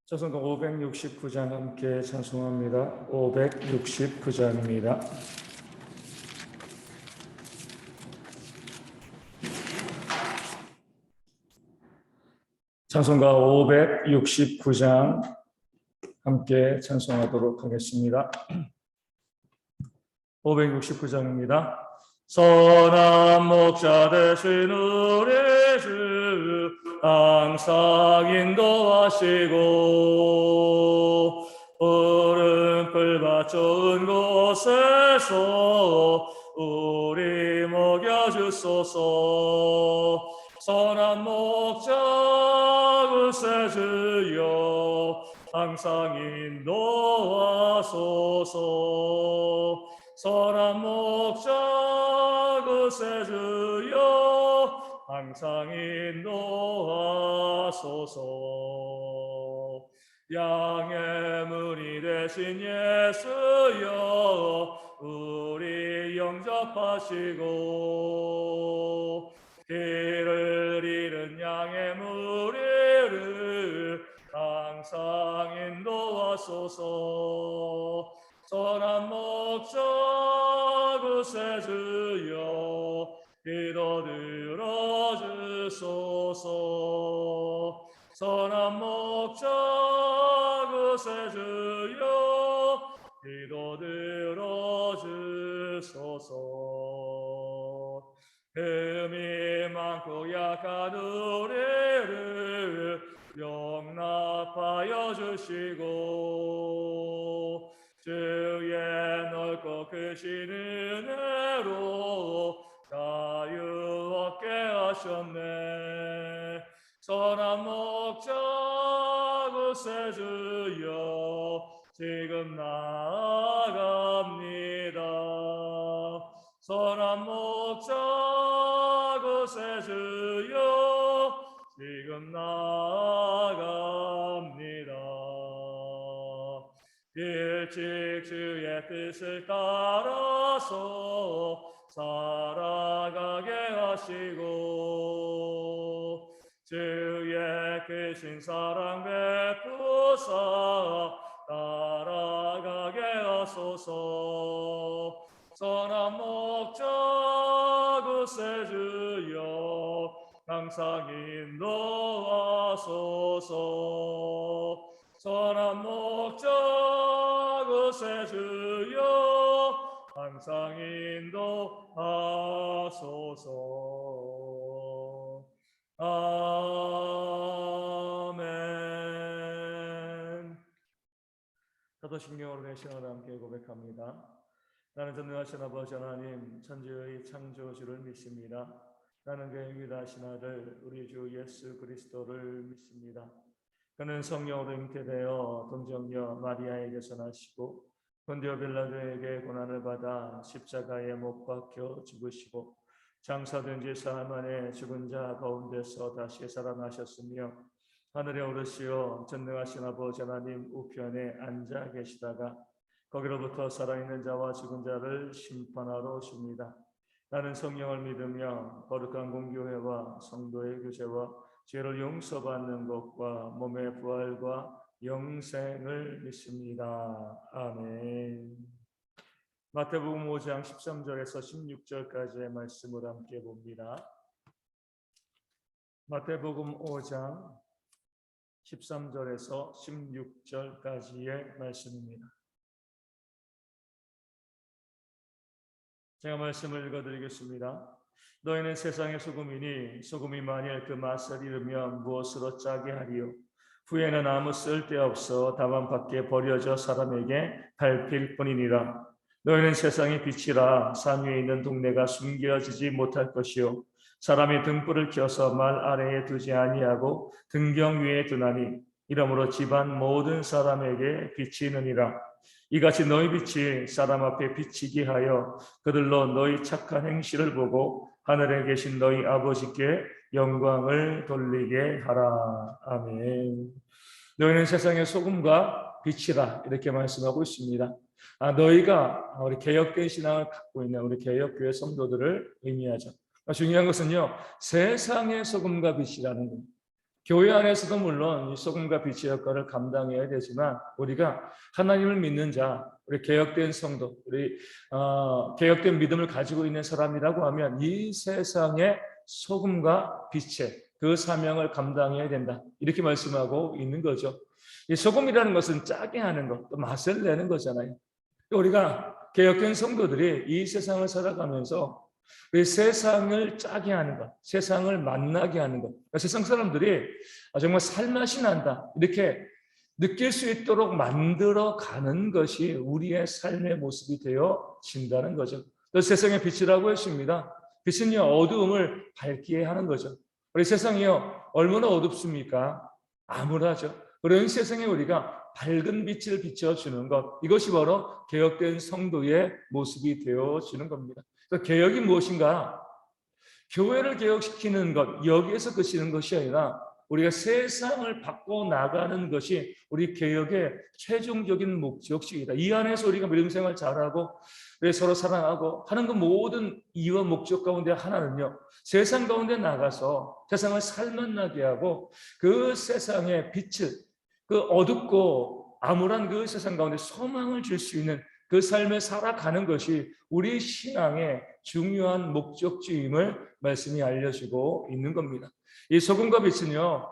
찬송가 569장 함께 찬송합니다. 569장입니다. 찬송가 569장 함께 찬송하도록 하겠습니다. 569장입니다. 선한 목자 되신 우리 주 항상 인도하시고 푸른 풀밭 좋은 곳에서 우리 먹여주소서. 선한 목자 그새 주여 항상 인도하소서. 선한 목자 그새 주여 항상 인도하소서. 양의 문이 되신 예수여 우리 영접하시고 길을 잃은 양의 무리를 항상 인도하소서. 선한 목자 그새 주여 기도 들어주소서. 선한 목자 그새 주여 기도 들어주소서. 흠이 많고 약한 우리를 용납하여 주시고 주의 넓고 크신 은혜로 자유 얻게 하셨네. 선한 목자 그새 주여 지금 나아갑니다. 선한 목자 그새 주여 지금 나아갑니다. 일찍 주의 뜻을 따라서 살아가게 하시고 주의 크신 사랑 베푸사 따라가게 하소서. 선한 목자 그새 주여 항상 인도하소서. 선한 목자 그새 주여 항상 인도하소서. 아멘. 사도신경으로 내 신앙을 함께 고백합니다. 나는 전능하신 아버지 하나님 천지의 창조주를 믿습니다. 나는 그의 위대하신 아들 우리 주 예수 그리스도를 믿습니다. 그는 성령으로 잉태되어 동정녀 마리아에게서 나시고 본디오 빌라도에게 고난을 받아 십자가에 못 박혀 죽으시고 장사된 지 사흘 만에 죽은 자 가운데서 다시 살아나셨으며 하늘에 오르시어 전능하신 아버지 하나님 우편에 앉아 계시다가 거기로부터 살아있는 자와 죽은 자를 심판하러 오십니다. 나는 성령을 믿으며 거룩한 공교회와 성도의 교제와 죄를 용서받는 것과 몸의 부활과 영생을 믿습니다. 아멘. 마태복음 5장 13절에서 16절까지의 말씀을 함께 봅니다. 마태복음 5장 13절에서 16절까지의 말씀입니다. 제가 말씀을 읽어드리겠습니다. 너희는 세상의 소금이니 소금이 만일 그 맛을 잃으면 무엇으로 짜게 하리요? 후에는 아무 쓸데없어 다만 밖에 버려져 사람에게 밟힐 뿐이니라. 너희는 세상의 빛이라. 산 위에 있는 동네가 숨겨지지 못할 것이요 사람이 등불을 켜서 말 아래에 두지 아니하고 등경 위에 두나니 이러므로 집안 모든 사람에게 비치느니라. 이같이 너희 빛이 사람 앞에 비치게 하여 그들로 너희 착한 행실을 보고 하늘에 계신 너희 아버지께 영광을 돌리게 하라. 아멘. 너희는 세상의 소금과 빛이라 이렇게 말씀하고 있습니다. 너희가 우리 개혁된 신앙을 갖고 있는 우리 개혁교회 성도들을 의미하죠. 중요한 것은요, 세상의 소금과 빛이라는 겁니다. 교회 안에서도 물론 이 소금과 빛의 역할을 감당해야 되지만 우리가 하나님을 믿는 자, 우리 개혁된 성도, 우리 개혁된 믿음을 가지고 있는 사람이라고 하면 이 세상의 소금과 빛의 그 사명을 감당해야 된다. 이렇게 말씀하고 있는 거죠. 이 소금이라는 것은 짜게 하는 것, 또 맛을 내는 거잖아요. 우리가 개혁된 성도들이 이 세상을 살아가면서 그 세상을 짜게 하는 것, 세상을 만나게 하는 것, 그러니까 세상 사람들이 정말 살맛이 난다 이렇게 느낄 수 있도록 만들어 가는 것이 우리의 삶의 모습이 되어진다는 거죠. 또 세상의 빛이라고 했습니다. 빛은요 어두움을 밝게 하는 거죠. 우리 세상이요 얼마나 어둡습니까? 암울하죠. 그런 세상에 우리가 밝은 빛을 비춰주는 것, 이것이 바로 개혁된 성도의 모습이 되어지는 겁니다. 개혁이 무엇인가? 교회를 개혁시키는 것, 여기에서 그치는 것이 아니라 우리가 세상을 바꿔 나가는 것이 우리 개혁의 최종적인 목적이다. 이 안에서 우리가 믿음생활 잘하고 서로 사랑하고 하는 그 모든 이유와 목적 가운데 하나는요, 세상 가운데 나가서 세상을 살맛나게 하고 그 세상의 빛을, 그 어둡고 암울한 그 세상 가운데 소망을 줄 수 있는 그 삶을 살아가는 것이 우리 신앙의 중요한 목적지임을 말씀이 알려주고 있는 겁니다. 이 소금과 빛은요,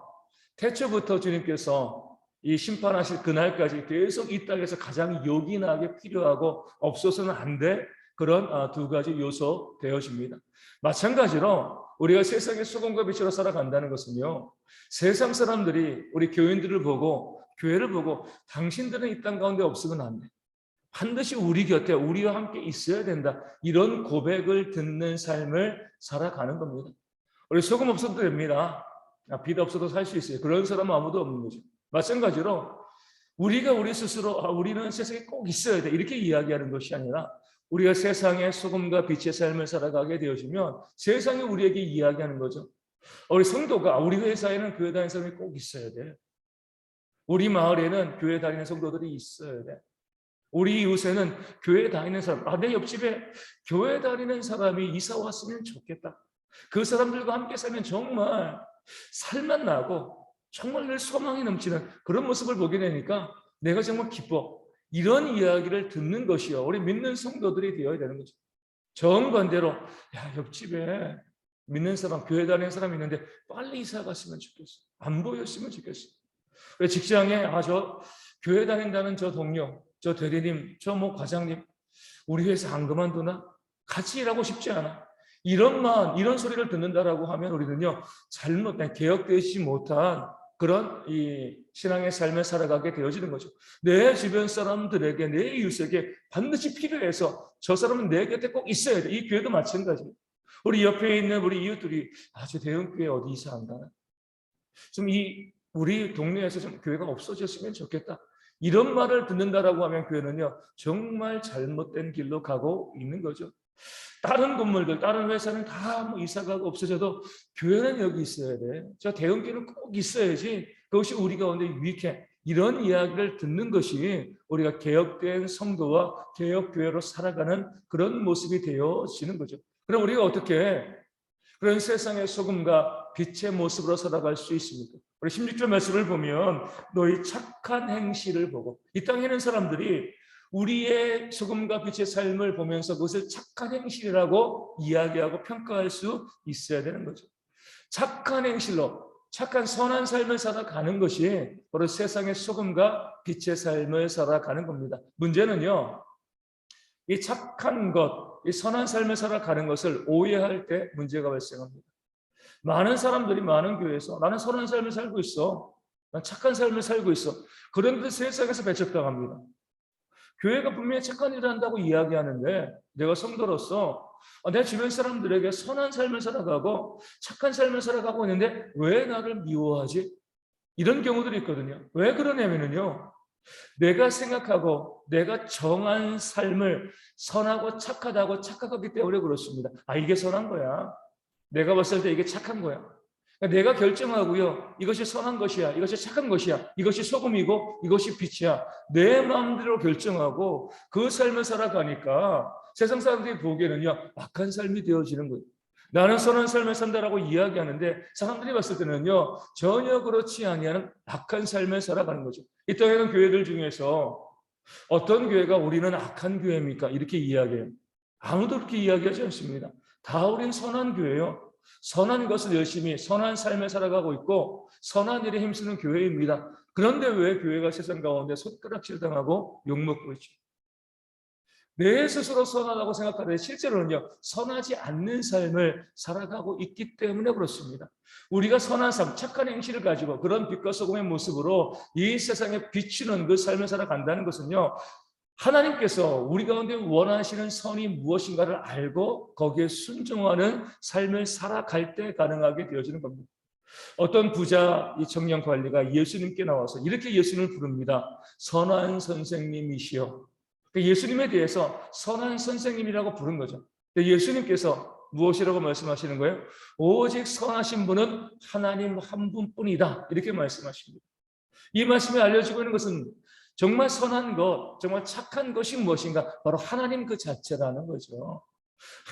태초부터 주님께서 이 심판하실 그날까지 계속 이 땅에서 가장 요긴하게 필요하고 없어서는 안 될 그런 두 가지 요소 되어집니다. 마찬가지로 우리가 세상의 소금과 빛으로 살아간다는 것은요, 세상 사람들이 우리 교인들을 보고 교회를 보고 당신들은 이 땅 가운데 없으면 안 돼. 반드시 우리 곁에 우리와 함께 있어야 된다. 이런 고백을 듣는 삶을 살아가는 겁니다. 우리 소금 없어도 됩니다. 빛 없어도 살 수 있어요. 그런 사람은 아무도 없는 거죠. 마찬가지로 우리가 우리 스스로 우리는 세상에 꼭 있어야 돼. 이렇게 이야기하는 것이 아니라 우리가 세상의 소금과 빛의 삶을 살아가게 되어지면 세상이 우리에게 이야기하는 거죠. 우리 성도가 우리 회사에는 교회 다니는 사람이 꼭 있어야 돼. 우리 마을에는 교회 다니는 성도들이 있어야 돼. 우리 이웃에는 교회 다니는 사람, 내 옆집에 교회 다니는 사람이 이사 왔으면 좋겠다. 그 사람들과 함께 살면 정말 살만 나고 정말 늘 소망이 넘치는 그런 모습을 보게 되니까 내가 정말 기뻐. 이런 이야기를 듣는 것이요, 우리 믿는 성도들이 되어야 되는 거죠. 정반대로 야, 옆집에 믿는 사람, 교회 다니는 사람이 있는데 빨리 이사 갔으면 좋겠어. 안 보였으면 좋겠어. 왜 직장에 저 교회 다닌다는 저 동료, 저 대리님, 저 과장님, 우리 회사 안 그만두나? 같이 일하고 싶지 않아. 이런 소리를 듣는다라고 하면 우리는요, 잘못된, 개혁되지 못한 그런 이 신앙의 삶을 살아가게 되어지는 거죠. 내 주변 사람들에게, 내 이웃에게 반드시 필요해서 저 사람은 내 곁에 꼭 있어야 돼. 이 교회도 마찬가지예요. 우리 옆에 있는 우리 이웃들이 저 대형교회 어디 이사 안 가나? 좀 우리 동네에서 좀 교회가 없어졌으면 좋겠다. 이런 말을 듣는다라고 하면 교회는요, 정말 잘못된 길로 가고 있는 거죠. 다른 건물들, 다른 회사는 다 이사가고 없어져도 교회는 여기 있어야 돼. 저 대형교회는 꼭 있어야지. 그것이 우리 가운데 유익해. 이런 이야기를 듣는 것이 우리가 개혁된 성도와 개혁교회로 살아가는 그런 모습이 되어지는 거죠. 그럼 우리가 어떻게 그런 세상의 소금과 빛의 모습으로 살아갈 수 있습니까? 우리 16절 말씀을 보면 너희 착한 행실을 보고, 이 땅에 있는 사람들이 우리의 소금과 빛의 삶을 보면서 그것을 착한 행실이라고 이야기하고 평가할 수 있어야 되는 거죠. 착한 행실로, 착한 선한 삶을 살아가는 것이 바로 세상의 소금과 빛의 삶을 살아가는 겁니다. 문제는요, 이 착한 것, 이 선한 삶을 살아가는 것을 오해할 때 문제가 발생합니다. 많은 사람들이 많은 교회에서 나는 선한 삶을 살고 있어, 난 착한 삶을 살고 있어, 그런데 세상에서 배척당합니다. 교회가 분명히 착한 일을 한다고 이야기하는데 내가 성도로서 내 주변 사람들에게 선한 삶을 살아가고 착한 삶을 살아가고 있는데 왜 나를 미워하지? 이런 경우들이 있거든요. 왜 그러냐면요, 내가 생각하고 내가 정한 삶을 선하고 착하다고 착각하기 때문에 그렇습니다. 이게 선한 거야, 내가 봤을 때 이게 착한 거야. 내가 결정하고요, 이것이 선한 것이야, 이것이 착한 것이야, 이것이 소금이고 이것이 빛이야, 내 마음대로 결정하고 그 삶을 살아가니까 세상 사람들이 보기에는요, 악한 삶이 되어지는 거예요. 나는 선한 삶을 산다라고 이야기하는데 사람들이 봤을 때는요, 전혀 그렇지 아니하는 악한 삶을 살아가는 거죠. 이 땅에 있는 교회들 중에서 어떤 교회가 우리는 악한 교회입니까? 이렇게 이야기해요. 아무도 그렇게 이야기하지 않습니다. 다 우린 선한 교회예요. 선한 것을 열심히 선한 삶을 살아가고 있고 선한 일에 힘쓰는 교회입니다. 그런데 왜 교회가 세상 가운데 손가락질 당하고 욕먹고 있죠? 내 스스로 선하다고 생각하는데 실제로는요, 선하지 않는 삶을 살아가고 있기 때문에 그렇습니다. 우리가 선한 삶, 착한 행실을 가지고 그런 빛과 소금의 모습으로 이 세상에 비추는 그 삶을 살아간다는 것은요, 하나님께서 우리 가운데 원하시는 선이 무엇인가를 알고 거기에 순종하는 삶을 살아갈 때 가능하게 되어지는 겁니다. 어떤 부자 이 청년 관리가 예수님께 나와서 이렇게 예수님을 부릅니다. 선한 선생님이시여. 예수님에 대해서 선한 선생님이라고 부른 거죠. 예수님께서 무엇이라고 말씀하시는 거예요? 오직 선하신 분은 하나님 한 분뿐이다. 이렇게 말씀하십니다. 이 말씀이 알려주고 있는 것은 정말 선한 것, 정말 착한 것이 무엇인가? 바로 하나님 그 자체라는 거죠.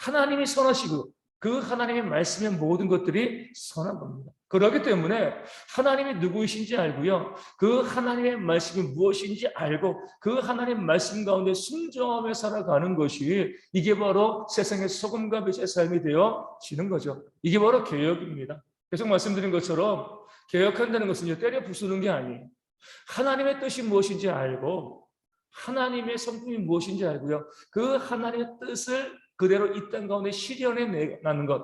하나님이 선하시고 그 하나님의 말씀의 모든 것들이 선한 겁니다. 그렇기 때문에 하나님이 누구이신지 알고요, 그 하나님의 말씀이 무엇인지 알고 그 하나님 말씀 가운데 순종하며 살아가는 것이 이게 바로 세상의 소금과 빛의 삶이 되어지는 거죠. 이게 바로 개혁입니다. 계속 말씀드린 것처럼 개혁한다는 것은 때려 부수는 게 아니에요. 하나님의 뜻이 무엇인지 알고 하나님의 성품이 무엇인지 알고요, 그 하나님의 뜻을 그대로 이 땅 가운데 실현해내는 것,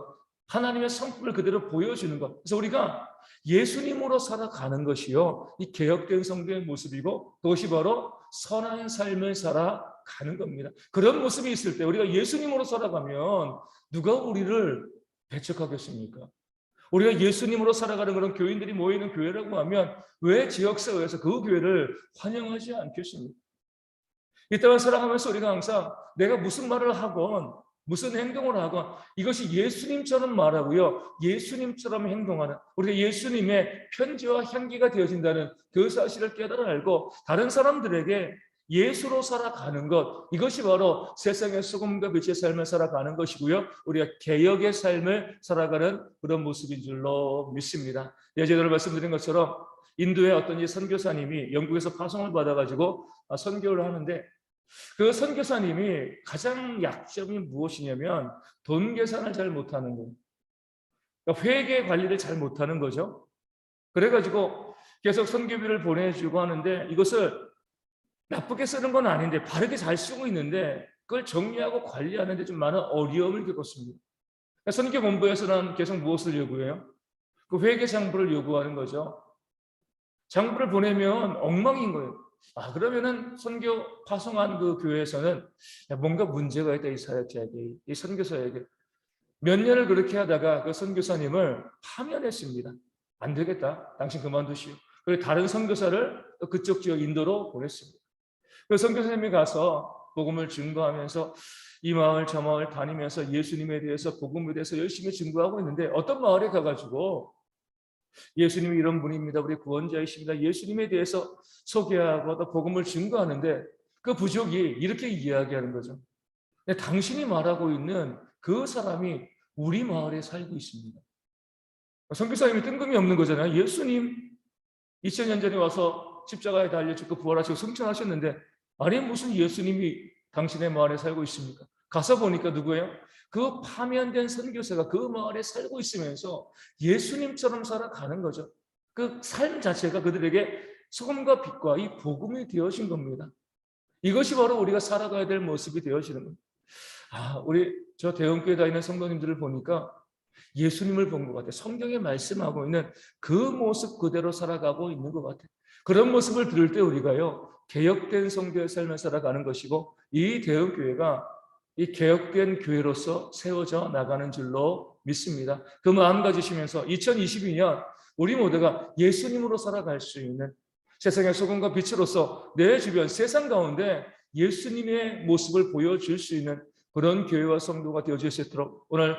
하나님의 성품을 그대로 보여주는 것. 그래서 우리가 예수님으로 살아가는 것이요, 이 개혁된 성도의 모습이고 그것이 바로 선한 삶을 살아가는 겁니다. 그런 모습이 있을 때 우리가 예수님으로 살아가면 누가 우리를 배척하겠습니까? 우리가 예수님으로 살아가는 그런 교인들이 모이는 교회라고 하면 왜 지역사회에서 그 교회를 환영하지 않겠습니까? 이 땅을 살아가면서 우리가 항상 내가 무슨 말을 하건 무슨 행동을 하건 이것이 예수님처럼 말하고요, 예수님처럼 행동하는, 우리가 예수님의 편지와 향기가 되어진다는 그 사실을 깨달아 알고 다른 사람들에게 예수로 살아가는 것, 이것이 바로 세상의 소금과 빛의 삶을 살아가는 것이고요, 우리가 개혁의 삶을 살아가는 그런 모습인 줄로 믿습니다. 예전에 말씀드린 것처럼 인도의 어떤 선교사님이 영국에서 파송을 받아가지고 선교를 하는데, 그 선교사님이 가장 약점이 무엇이냐면 돈 계산을 잘 못하는 거예요. 그러니까 회계 관리를 잘 못하는 거죠. 그래가지고 계속 선교비를 보내주고 하는데 이것을 나쁘게 쓰는 건 아닌데 바르게 잘 쓰고 있는데 그걸 정리하고 관리하는데 좀 많은 어려움을 겪었습니다. 그러니까 선교본부에서는 계속 무엇을 요구해요? 그 회계 장부를 요구하는 거죠. 장부를 보내면 엉망인 거예요. 그러면은 선교 파송한 그 교회에서는 뭔가 문제가 있다, 이 사역자에게, 이 선교사에게. 몇 년을 그렇게 하다가 그 선교사님을 파면했습니다. 안 되겠다, 당신 그만두시오. 그리고 다른 선교사를 그쪽 지역 인도로 보냈습니다. 그 선교사님이 가서 복음을 증거하면서 이 마을 저 마을 다니면서 예수님에 대해서, 복음에 대해서 열심히 증거하고 있는데 어떤 마을에 가가지고 예수님이 이런 분입니다, 우리 구원자이십니다, 예수님에 대해서 소개하고 또 복음을 증거하는데 그 부족이 이렇게 이야기하는 거죠. 당신이 말하고 있는 그 사람이 우리 마을에 살고 있습니다. 선교사님이 뜬금이 없는 거잖아요. 예수님 2000년 전에 와서 십자가에 달려 죽고 부활하시고 승천하셨는데 아니 무슨 예수님이 당신의 마을에 살고 있습니까? 가서 보니까 누구예요? 그 파면된 선교사가 그 마을에 살고 있으면서 예수님처럼 살아가는 거죠. 그 삶 자체가 그들에게 소금과 빛과 이 복음이 되어진 겁니다. 이것이 바로 우리가 살아가야 될 모습이 되어지는 겁니다. 우리 저 대형교회 다니는 성도님들을 보니까 예수님을 본 것 같아요. 성경에 말씀하고 있는 그 모습 그대로 살아가고 있는 것 같아요. 그런 모습을 들을 때 우리가요, 개혁된 성도의 삶을 살아가는 것이고 이 대형교회가 이 개혁된 교회로서 세워져 나가는 줄로 믿습니다. 그 마음 가지시면서 2022년 우리 모두가 예수님으로 살아갈 수 있는, 세상의 소금과 빛으로서 내 주변 세상 가운데 예수님의 모습을 보여줄 수 있는 그런 교회와 성도가 되어질 수 있도록, 오늘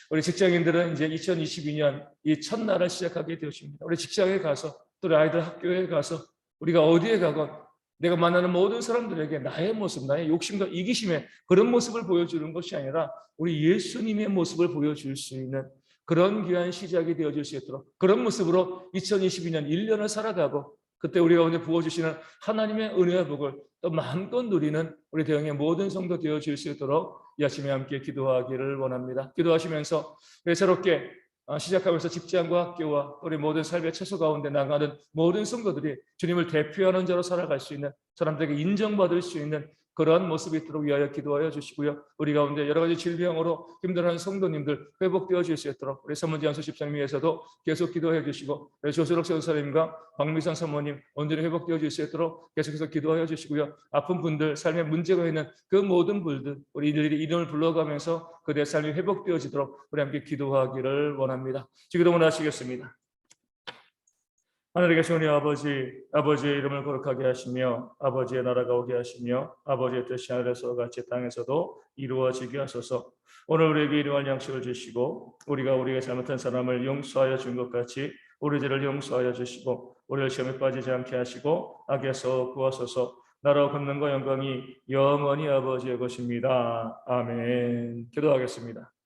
우리 직장인들은 이제 2022년 이 첫날을 시작하게 되었습니다. 우리 직장에 가서 또 아이들 학교에 가서 우리가 어디에 가건 내가 만나는 모든 사람들에게 나의 모습, 나의 욕심과 이기심의 그런 모습을 보여주는 것이 아니라 우리 예수님의 모습을 보여줄 수 있는 그런 귀한 시작이 되어질 수 있도록, 그런 모습으로 2022년 1년을 살아가고 그때 우리 가운데 부어주시는 하나님의 은혜와 복을 또 마음껏 누리는 우리 대형의 모든 성도 되어질 수 있도록 이 아침에 함께 기도하기를 원합니다. 기도하시면서 새롭게 시작하면서 직장과 학교와 우리 모든 삶의 처소 가운데 나가는 모든 성도들이 주님을 대표하는 자로 살아갈 수 있는, 사람들에게 인정받을 수 있는 그러한 모습이 있도록 위하여 기도하여 주시고요. 우리 가운데 여러 가지 질병으로 힘들어하는 성도님들 회복되어 줄 수 있도록 우리 서문지한수 집사님 위해서도 계속 기도해 주시고, 우리 조수록 선사님과 박미선 사모님 온전히 회복되어 줄 수 있도록 계속해서 기도하여 주시고요. 아픈 분들, 삶에 문제가 있는 그 모든 분들 우리 일일이 이름을 불러가면서 그들의 삶이 회복되어지도록 우리 함께 기도하기를 원합니다. 기도문 하시겠습니다. 하늘에 계신 우리 아버지, 아버지의 이름을 거룩하게 하시며 아버지의 나라가 오게 하시며 아버지의 뜻이 하늘에서 같이 땅에서도 이루어지게 하소서. 오늘 우리에게 일용할 양식을 주시고 우리가 잘못한 사람을 용서하여 준 것 같이 우리 죄를 용서하여 주시고 우리를 시험에 빠지지 않게 하시고 악에서 구하소서. 나라와 권능과 영광이 영원히 아버지의 것입니다. 아멘. 기도하겠습니다.